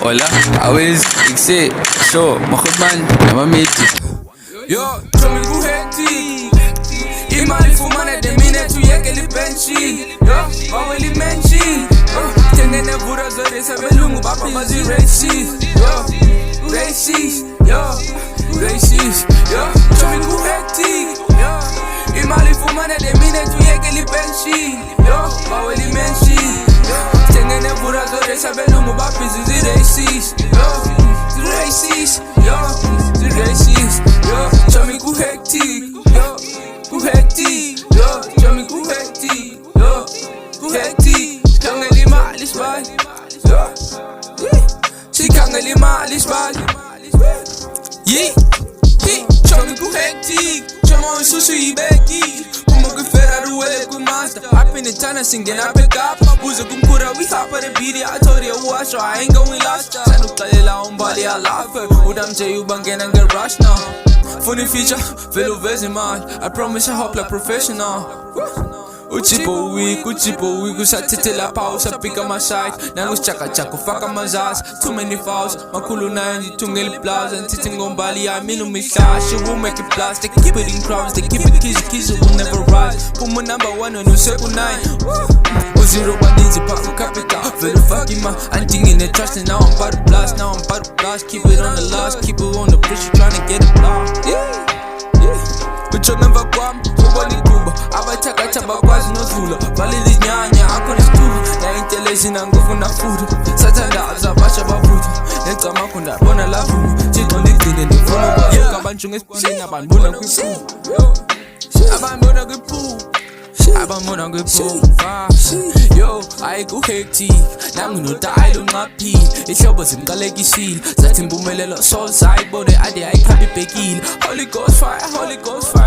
Hola, always exit. Show, Mahmoudman, Namamiti. Yo, From Komani HECTIC. Imali fumana de minute to yekeli benchi. Yo, baweli menchi. Tengene vura zore sabelungu bapa mazi racist. Yo, racist. Yo, racist. Yo, From Komani HECTIC. Yo, imali fumana de minute to yekeli benchi. Yo, baweli menchi. Tengene vura zore sabelungu bapa mazi racist. Yo, racist. Yo, racist. Yo, From Komani HECTIC. Yo, ku hectic. Yo, From Komani HECTIC. Yo, ku hectic. Kangeli mali sbal. Yo, si kangeli mali sbal. Yeah, From Komani HECTIc. Chama susu ibeki. Kuma ku Ferrari wele ku master. Up in the tunnel singing I pick up. Buza kumkura we hop on the beat. I told you watch so I ain't going lost. Sanu kalela umbali I laugh. Udam you bangen and get rush now. Funny feature, fellow vezimal. I promise I hope like professional. Jibho Kau kushatete la pause, pick up my side. Nangus chaka fuck up my ass. Too many fouls, makulu na yanji tungeli plaza. And sitting on Bali, I mean me flash. You will make it blast, they keep it in crowds. They keep it kiss, it will never rise. Put my number one on your second 9. 0 bandits, paku capital. Very fucking man, I'm thinking they trust. And now I'm about to blast, Keep it on the last, keep it on the bridge, trying to get it blocked. But you never come, Kubani Kuba. Abataka Tabakwas no Zula. Valili Nyanya, I couldn't school. Na intelligent and go for na food. Satanda, Zabasha Babutu. Then Tamakunda, Bona Lavu. Sit on the thing in the front of the Kabanchung is pulling up and Bona Gipu. Abandona Gipu. Abandona Gipu. Yo, I go hectic. Namuno dial on my peel. It's your bosom, Galegi seal. Zatin Bumelelo, soul side, body, I can't be pekil. Holy Ghost fire, Holy Ghost fire.